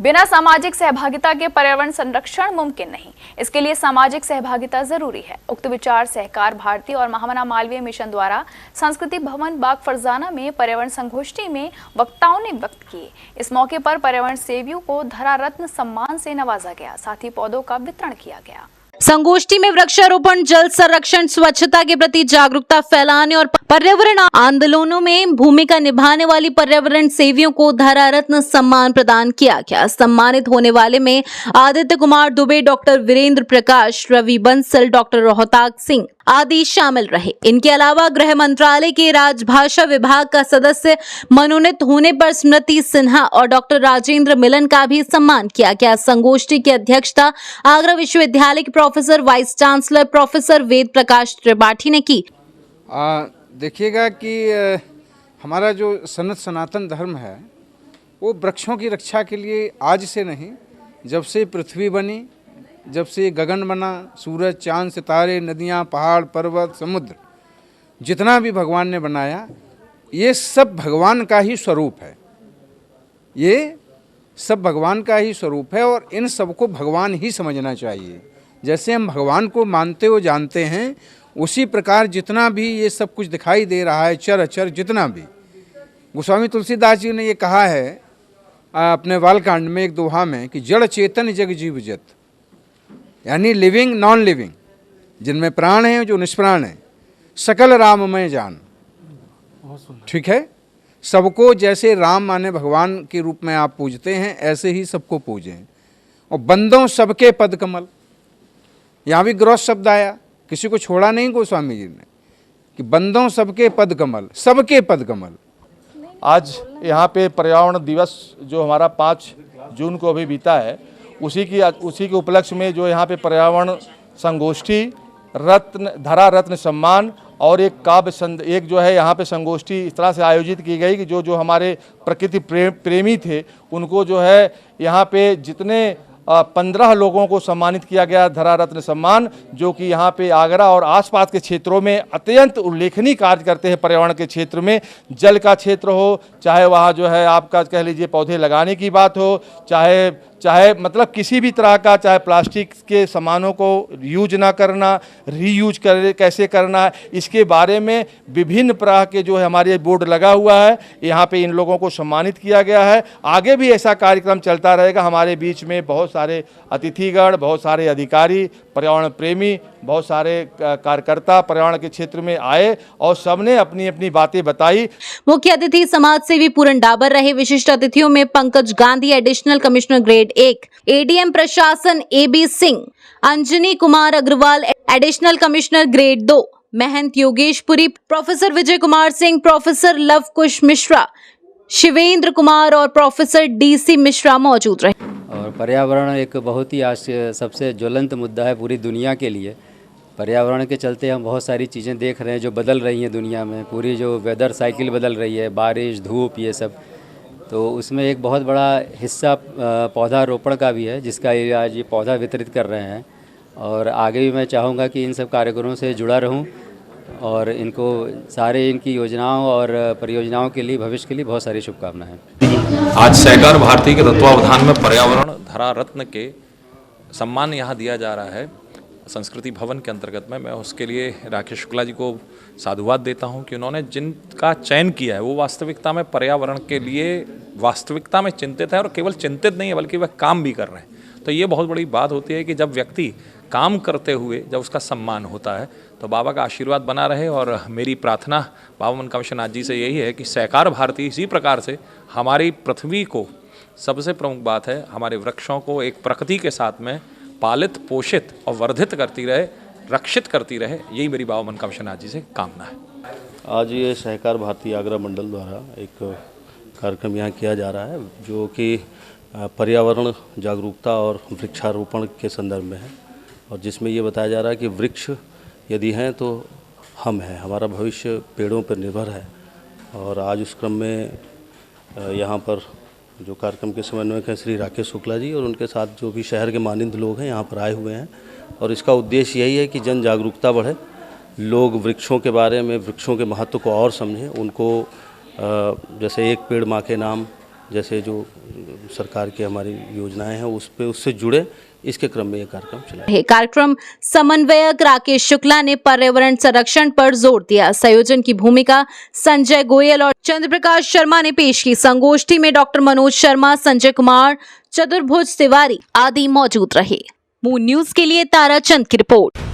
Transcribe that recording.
बिना सामाजिक सहभागिता के पर्यावरण संरक्षण मुमकिन नहीं। इसके लिए सामाजिक सहभागिता जरूरी है। उक्त विचार सहकार भारती और महामना मालवीय मिशन द्वारा संस्कृति भवन बाग फरजाना में पर्यावरण संगोष्ठी में वक्ताओं ने व्यक्त किए। इस मौके पर पर्यावरण सेवियों को धरा रत्न सम्मान से नवाजा गया, साथ ही पौधों का वितरण किया गया। संगोष्ठी में वृक्षारोपण, जल संरक्षण, स्वच्छता के प्रति जागरूकता फैलाने और पर्यावरण आंदोलनों में भूमिका निभाने वाली पर्यावरण सेवियों को धरा रत्न सम्मान प्रदान किया गया। सम्मानित होने वाले में आदित्य कुमार दुबे, डॉक्टर वीरेंद्र प्रकाश, रवि बंसल, डॉक्टर रोहताक सिंह आदि शामिल रहे। इनके अलावा गृह मंत्रालय के राजभाषा विभाग का सदस्य मनोनीत होने पर स्मृति सिन्हा और डॉक्टर राजेंद्र मिलन का भी सम्मान किया गया। संगोष्ठी की अध्यक्षता आगरा विश्वविद्यालय के professor vice chancellor professor Ved Prakash Tripathi ने की। देखिएगा कि हमारा जो सनातन धर्म है वो वृक्षों की रक्षा के लिए आज से नहीं, जब से पृथ्वी बनी, जब से गगन बना, सूरज, चांद, सितारे, नदियाँ, पहाड़, पर्वत, समुद्र, जितना भी भगवान ने बनाया ये सब भगवान का ही स्वरूप है। ये सब भगवान का ही स्वरूप है और इन सबको भगवान ही समझना चाहिए। जैसे हम भगवान को मानते हो जानते हैं, उसी प्रकार जितना भी ये सब कुछ दिखाई दे रहा है, चर अचर जितना भी, गोस्वामी तुलसीदास जी ने ये कहा है अपने बालकांड में एक दोहा में कि जड़ चेतन जग जीव जत, यानी लिविंग नॉन लिविंग, जिनमें प्राण है जो निष्प्राण है, सकल राममय जान। ठीक है, सबको जैसे राम माने भगवान के रूप में आप पूजते हैं ऐसे ही सबको पूजें। और बंदों सबके पद कमल, यहाँ भी ग्रॉस शब्द आया, किसी को छोड़ा नहीं गोस्वामी जी ने, कि बंदों सबके पद कमल, सबके पद कमल। आज यहाँ पे पर्यावरण दिवस जो हमारा 5 जून को अभी बीता है, उसी के उपलक्ष्य में जो यहाँ पे पर्यावरण संगोष्ठी, धरा रत्न सम्मान और एक जो है यहाँ पे संगोष्ठी इस तरह से आयोजित की गई कि जो हमारे प्रकृति प्रेमी थे उनको जो है यहाँ पे जितने 15 लोगों को सम्मानित किया गया धरा रत्न सम्मान, जो कि यहाँ पे आगरा और आसपास के क्षेत्रों में अत्यंत उल्लेखनीय कार्य करते हैं। पर्यावरण के क्षेत्र में, जल का क्षेत्र हो, चाहे वहाँ जो है आपका कह लीजिए पौधे लगाने की बात हो, चाहे मतलब किसी भी तरह का, चाहे प्लास्टिक के सामानों को यूज ना करना, रीयूज कैसे करना, इसके बारे में विभिन्न प्रकार के जो है हमारे बोर्ड लगा हुआ है। यहाँ पे इन लोगों को सम्मानित किया गया है। आगे भी ऐसा कार्यक्रम चलता रहेगा। हमारे बीच में बहुत सारे अतिथिगण, बहुत सारे अधिकारी, पर्यावरण प्रेमी, बहुत सारे कार्यकर्ता पर्यावरण के क्षेत्र में आए और सबने अपनी अपनी बातें बताई। मुख्य अतिथि समाज सेवी पूरन डाबर रहे। विशिष्ट अतिथियों में Pankaj Gandhi, additional commissioner grade 1, ADM प्रशासन AB Singh, Anjani Kumar Agarwal, additional commissioner grade 2, Mahant Yogeshpuri, professor Vijay Kumar Singh, professor Lav Kush Mishra, Shivendra Kumar और प्रोफेसर DC मिश्रा मौजूद रहे। और पर्यावरण एक बहुत ही आज सबसे ज्वलंत मुद्दा है पूरी दुनिया के लिए। पर्यावरण के चलते हम बहुत सारी चीज़ें देख रहे हैं जो बदल रही हैं दुनिया में। पूरी जो वेदर साइकिल बदल रही है, बारिश, धूप, ये सब, तो उसमें एक बहुत बड़ा हिस्सा पौधारोपण का भी है, जिसका आज ये पौधा वितरित कर रहे हैं। और आगे भी मैं चाहूँगा कि इन सब कार्यक्रमों से जुड़ा रहूँ और इनकी योजनाओं और परियोजनाओं के लिए, भविष्य के लिए बहुत सारी शुभकामनाएं। आज सहकार भारती के तत्वावधान में पर्यावरण धरा रत्न के सम्मान यहाँ दिया जा रहा है संस्कृति भवन के अंतर्गत में। मैं उसके लिए राकेश शुक्ला जी को साधुवाद देता हूँ कि उन्होंने जिनका चयन किया है वो वास्तविकता में पर्यावरण के लिए वास्तविकता में चिंतित है, और केवल चिंतित नहीं है बल्कि वह काम भी कर रहे हैं। तो ये बहुत बड़ी बात होती है कि जब व्यक्ति काम करते हुए जब उसका सम्मान होता है तो बाबा का आशीर्वाद बना रहे। और मेरी प्रार्थना बाबा मनकामेश्वर नाथ जी से यही है कि सहकार भारती इसी प्रकार से हमारी पृथ्वी को, सबसे प्रमुख बात है हमारे वृक्षों को एक प्रकृति के साथ में पालित, पोषित और वर्धित करती रहे, रक्षित करती रहे। यही मेरी बाबा मनकामेश्वर नाथ जी से कामना है। आज ये सहकार भारती आगरा मंडल द्वारा एक कार्यक्रम यहाँ किया जा रहा है जो कि पर्यावरण जागरूकता और वृक्षारोपण के संदर्भ में है, और जिसमें ये बताया जा रहा है कि वृक्ष यदि हैं तो हम हैं, हमारा भविष्य पेड़ों पर निर्भर है। और आज उस क्रम में यहाँ पर जो कार्यक्रम के समन्वयक हैं श्री राकेश शुक्ला जी और उनके साथ जो भी शहर के मानिंद लोग हैं यहाँ पर आए हुए हैं, और इसका उद्देश्य यही है कि जन जागरूकता बढ़े, लोग वृक्षों के बारे में, वृक्षों के महत्व को और समझें, उनको जैसे एक पेड़ माँ के नाम, जैसे जो सरकार की हमारी योजनाएं हैं उससे जुड़े इसके क्रम में ये कार्यक्रम चला। कार्यक्रम समन्वयक राकेश शुक्ला ने पर्यावरण संरक्षण पर जोर दिया। संयोजन की भूमिका संजय गोयल और चंद्रप्रकाश शर्मा ने पेश की। संगोष्ठी में डॉक्टर मनोज शर्मा, संजय कुमार, चतुर्भुज तिवारी आदि मौजूद रहे। मून न्यूज के लिए तारा चंद की रिपोर्ट।